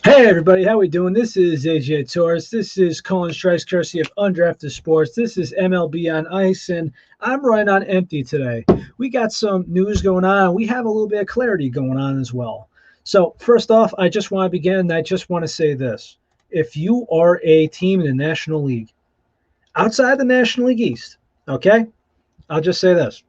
Hey everybody, how we doing? This is AJ Torres. This is Colin Strikes, courtesy of Undrafted Sports. This is MLB on Ice, and I'm running on empty today. We got some news going on. We have a little bit of clarity going on as well. So first off, I just want to begin, and I just want to say this. If you are a team in the National League, outside the National League East, okay, I'll just say this.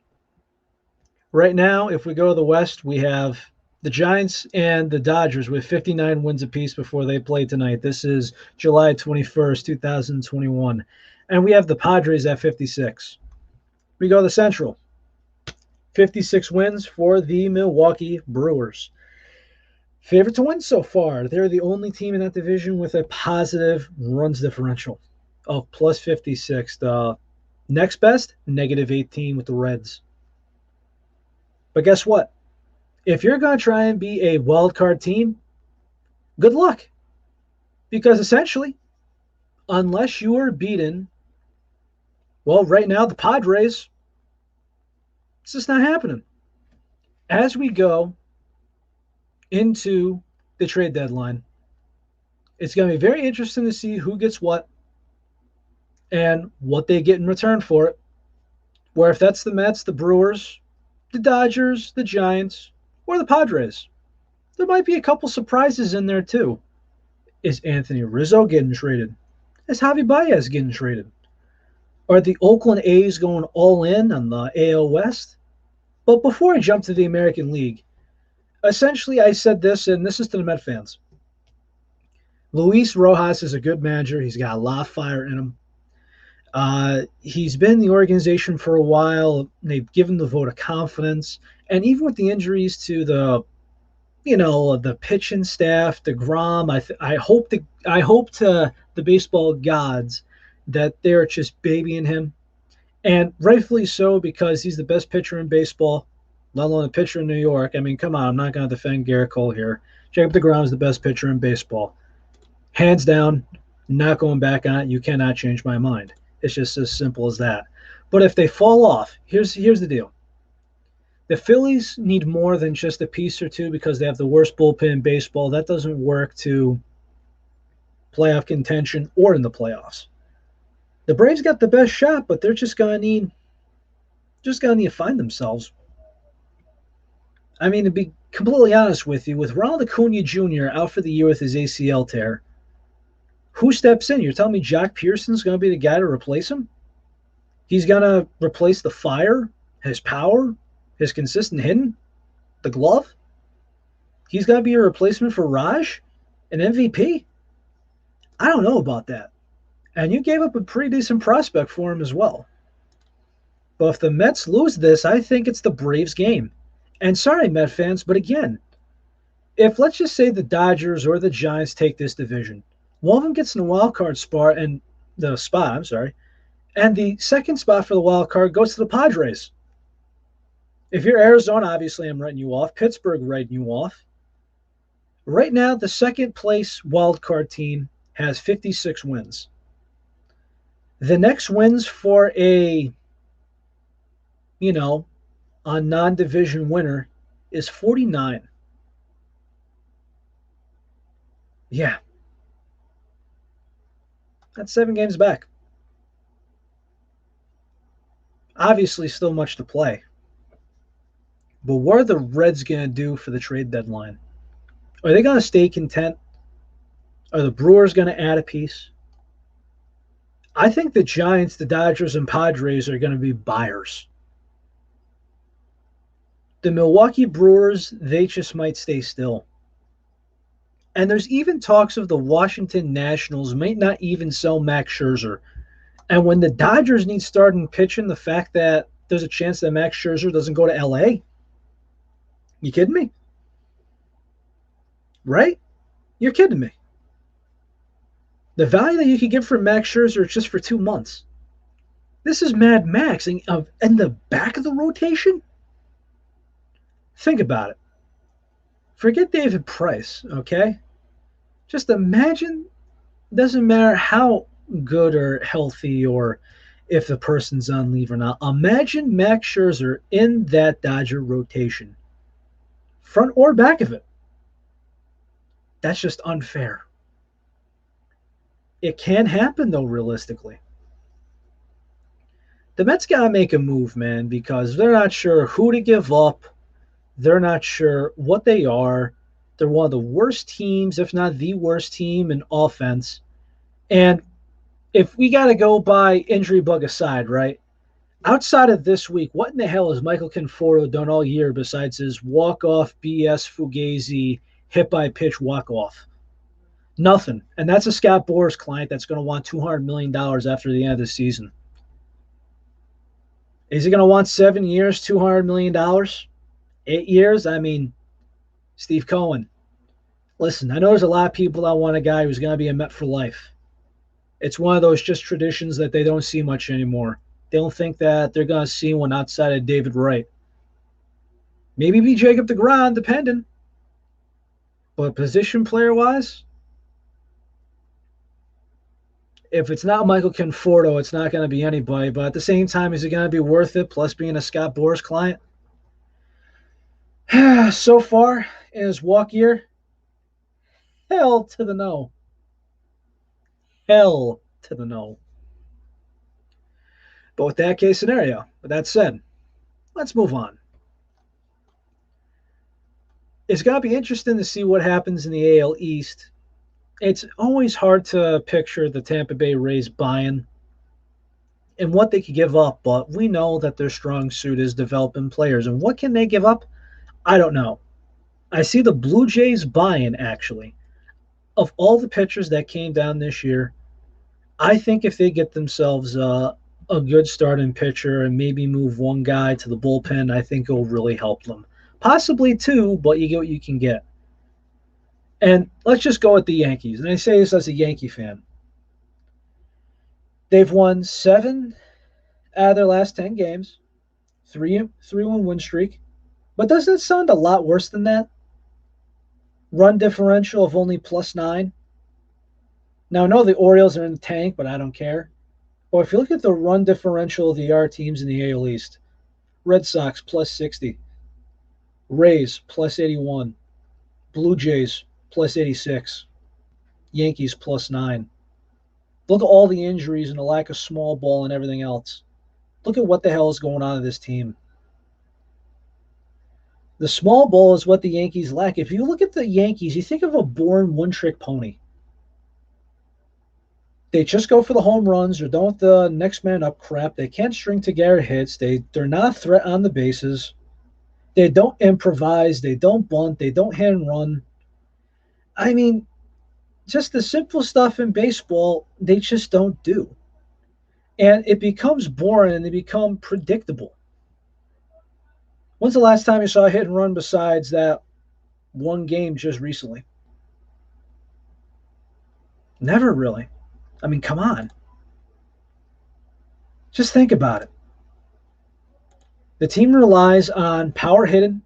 Right now, if we go to the West, we have the Giants and the Dodgers with 59 wins apiece before they play tonight. This is July 21st, 2021. And we have the Padres at 56. We go to the Central. 56 wins for the Milwaukee Brewers. Favorite to win so far. They're the only team in that division with a positive runs differential of plus 56. The next best, negative 18 with the Reds. But guess what? If you're going to try and be a wild card team, good luck. Because essentially, unless you are beaten, well, right now, the Padres, it's just not happening. As we go into the trade deadline, it's going to be very interesting to see who gets what and what they get in return for it. Where if that's the Mets, the Brewers, the Dodgers, the Giants, or the Padres, there might be a couple surprises in there too. Is Anthony Rizzo getting traded? Is Javi Baez getting traded? Are the Oakland A's going all in on the AL West? But before I jump to the American League, essentially I said this, and this is to the Met fans. Luis Rojas is a good manager. He's got a lot of fire in him. He's been in the organization for a while. They've given the vote of confidence. And even with the injuries to the pitching staff, DeGrom, I hope to the baseball gods that they're just babying him, and rightfully so because he's the best pitcher in baseball, let alone a pitcher in New York. I mean, come on, I'm not going to defend Garrett Cole here. Jacob DeGrom is the best pitcher in baseball, hands down. Not going back on it. You cannot change my mind. It's just as simple as that. But if they fall off, here's the deal. The Phillies need more than just a piece or two because they have the worst bullpen in baseball. That doesn't work to playoff contention or in the playoffs. The Braves got the best shot, but they're just gonna need to find themselves. I mean, to be completely honest with you, with Ronald Acuna Jr. out for the year with his ACL tear, who steps in? You're telling me Jock Pearson's going to be the guy to replace him? He's going to replace the fire, his power, his consistent hitting, the glove? He's going to be a replacement for Raj, an MVP? I don't know about that. And you gave up a pretty decent prospect for him as well. But if the Mets lose this, I think it's the Braves' game. And sorry, Met fans, but again, if let's just say the Dodgers or the Giants take this division, one of them gets in the wild card spot, and the second spot for the wild card goes to the Padres. If you're Arizona, obviously I'm writing you off. Pittsburgh writing you off. Right now, the second place wild card team has 56 wins. The next wins for a non-division winner is 49. Yeah. That's 7 games back. Obviously, still much to play. But what are the Reds going to do for the trade deadline? Are they going to stay content? Are the Brewers going to add a piece? I think the Giants, the Dodgers, and Padres are going to be buyers. The Milwaukee Brewers, they just might stay still. And there's even talks of the Washington Nationals might not even sell Max Scherzer. And when the Dodgers need starting pitching, the fact that there's a chance that Max Scherzer doesn't go to LA? You kidding me? Right? You're kidding me. The value that you could get for Max Scherzer is just for 2 months. This is Mad Max in the back of the rotation? Think about it. Forget David Price, okay? Just imagine, doesn't matter how good or healthy or if the person's on leave or not. Imagine Max Scherzer in that Dodger rotation, front or back of it. That's just unfair. It can happen, though, realistically. The Mets got to make a move, man, because they're not sure who to give up. They're not sure what they are. They're one of the worst teams, if not the worst team in offense. And if we got to go by injury bug aside, right? Outside of this week, what in the hell has Michael Conforto done all year besides his walk-off BS Fugazi hit by pitch walk-off? Nothing. And that's a Scott Boras client that's going to want $200 million after the end of the season. Is he going to want 7 years, $200 million? 8 years? I mean, Steve Cohen. Listen, I know there's a lot of people that want a guy who's going to be a Met for life. It's one of those just traditions that they don't see much anymore. They don't think that they're going to see one outside of David Wright. Maybe be Jacob deGrom, depending. But position player-wise, if it's not Michael Conforto, it's not going to be anybody. But at the same time, is it going to be worth it, plus being a Scott Boras client? So far in his walk year, hell to the no. Hell to the no. But with that case scenario, with that said, let's move on. It's going to be interesting to see what happens in the AL East. It's always hard to picture the Tampa Bay Rays buying and what they could give up, but we know that their strong suit is developing players. And what can they give up? I don't know. I see the Blue Jays buying, actually. Of all the pitchers that came down this year, I think if they get themselves a good starting pitcher and maybe move one guy to the bullpen, I think it'll really help them. Possibly two, but you get what you can get. And let's just go with the Yankees. And I say this as a Yankee fan. They've won 7 out of their last 10 games, 3-1 win streak. But doesn't it sound a lot worse than that? Run differential of only +9. Now, I know the Orioles are in the tank, but I don't care. Or if you look at the run differential of the teams in the AL East, Red Sox +60, Rays +81, Blue Jays +86, Yankees +9. Look at all the injuries and the lack of small ball and everything else. Look at what the hell is going on in this team. The small ball is what the Yankees lack. If you look at the Yankees, you think of a born one-trick pony. They just go for the home runs or don't the next man up crap. They can't string together hits. They're not a threat on the bases. They don't improvise. They don't bunt. They don't hit and run. I mean, just the simple stuff in baseball, they just don't do. And it becomes boring and they become predictable. When's the last time you saw a hit and run besides that one game just recently? Never really. I mean, come on. Just think about it. The team relies on power hitting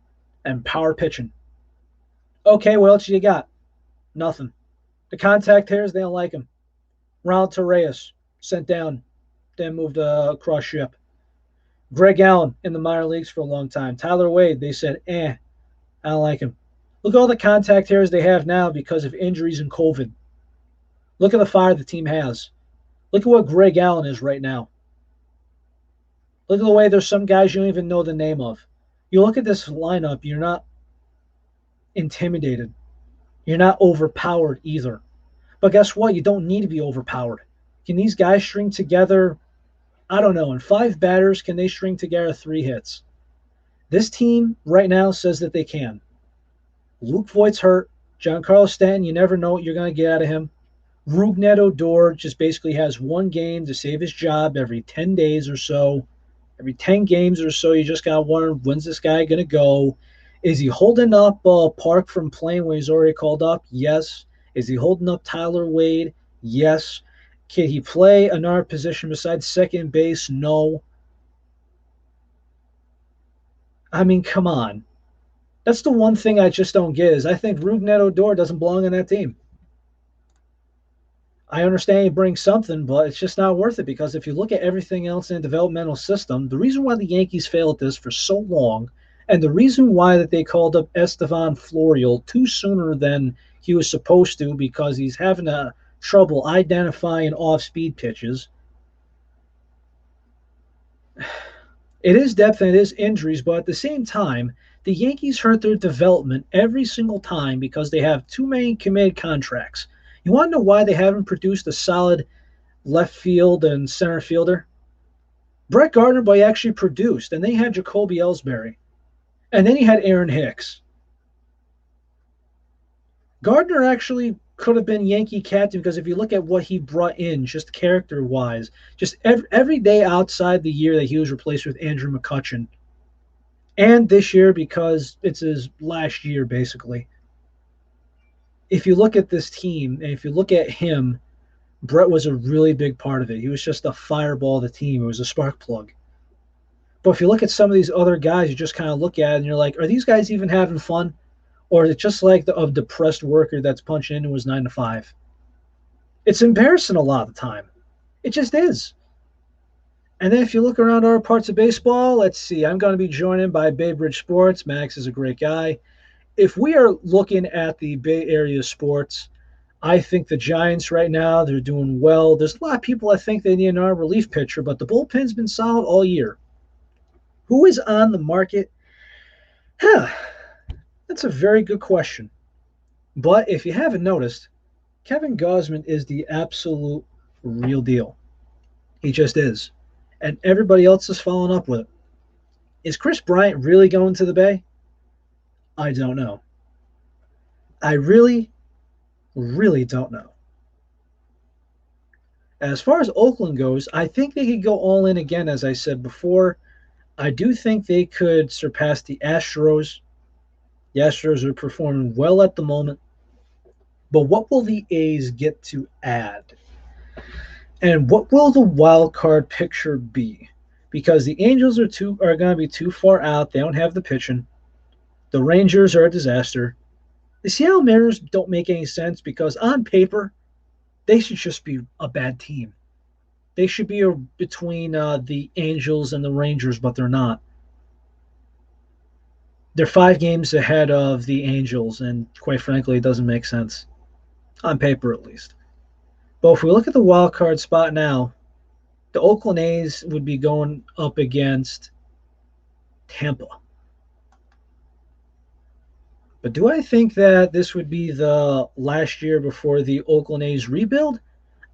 and power pitching. Okay, what else you got? Nothing. The contact hitters, they don't like him. Ronald Torreyes, sent down, then moved across ship. Greg Allen in the minor leagues for a long time. Tyler Wade, they said, I don't like him. Look at all the contact hitters they have now because of injuries and COVID. Look at the fire the team has. Look at what Greg Allen is right now. Look at the way there's some guys you don't even know the name of. You look at this lineup, you're not intimidated. You're not overpowered either. But guess what? You don't need to be overpowered. Can these guys string together, I don't know, in 5 batters, can they string together 3 hits? This team right now says that they can. Luke Voigt's hurt. Giancarlo Stanton, you never know what you're going to get out of him. Rougned Odor just basically has one game to save his job every 10 days or so. Every 10 games or so, you just got to wonder, when's this guy going to go? Is he holding up Park from playing when he's already called up? Yes. Is he holding up Tyler Wade? Yes. Can he play another position besides second base? No. I mean, come on. That's the one thing I just don't get is I think Rougned Odor doesn't belong on that team. I understand he brings something, but it's just not worth it because if you look at everything else in the developmental system, the reason why the Yankees failed at this for so long and the reason why that they called up Estevan Florial too sooner than he was supposed to because he's having a trouble identifying off-speed pitches. It is depth and it is injuries, but at the same time, the Yankees hurt their development every single time because they have too many committed contracts. You want to know why they haven't produced a solid left field and center fielder? Brett Gardner boy actually produced, and then you had Jacoby Ellsbury, and then you had Aaron Hicks. Gardner actually could have been Yankee captain because if you look at what he brought in, just character-wise, just every day outside the year that he was replaced with Andrew McCutchen, and this year because it's his last year basically. If you look at this team and if you look at him, Brett was a really big part of it. He was just a fireball of the team. It was a spark plug. But if you look at some of these other guys, you just kind of look at it and you're like, are these guys even having fun? Or is it just like a depressed worker that's punching into his 9 to 5? It's embarrassing a lot of the time. It just is. And then if you look around other parts of baseball, let's see. I'm going to be joined by Bay Bridge Sports. Max is a great guy. If we are looking at the Bay Area sports, I think the Giants right now, they're doing well. There's a lot of people that think they need an relief pitcher, but the bullpen's been solid all year. Who is on the market? That's a very good question. But if you haven't noticed, Kevin Gausman is the absolute real deal. He just is. And everybody else is following up with it. Is Chris Bryant really going to the Bay? I don't know. I really don't know. As far as Oakland goes, I think they could go all in again, as I said before. I do think they could surpass the Astros. The Astros are performing well at the moment. But what will the A's get to add? And what will the wild card picture be? Because the Angels are going to be too far out. They don't have the pitching. The Rangers are a disaster. The Seattle Mariners don't make any sense because on paper, they should just be a bad team. They should be between the Angels and the Rangers, but they're not. They're 5 games ahead of the Angels, and quite frankly, it doesn't make sense. On paper, at least. But if we look at the wild card spot now, the Oakland A's would be going up against Tampa. But do I think that this would be the last year before the Oakland A's rebuild?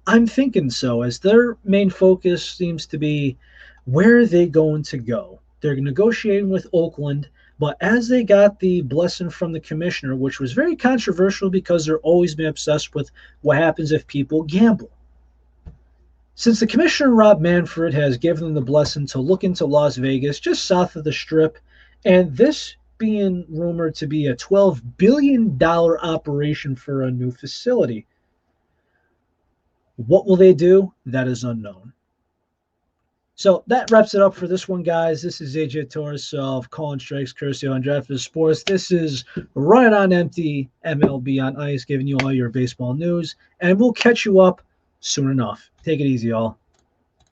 I'm thinking so, as their main focus seems to be where are they going to go? They're negotiating with Oakland, but as they got the blessing from the commissioner, which was very controversial because they're always been obsessed with what happens if people gamble. Since the commissioner, Rob Manfred, has given them the blessing to look into Las Vegas, just south of the Strip, and this being rumored to be a $12 billion operation for a new facility. What will they do? That is unknown. So that wraps it up for this one, guys. This is AJ Torres of Calling Strikes, courtesy on Draft Sports. This is Running on Empty, MLB on Ice, giving you all your baseball news, and we'll catch you up soon enough. Take it easy, y'all.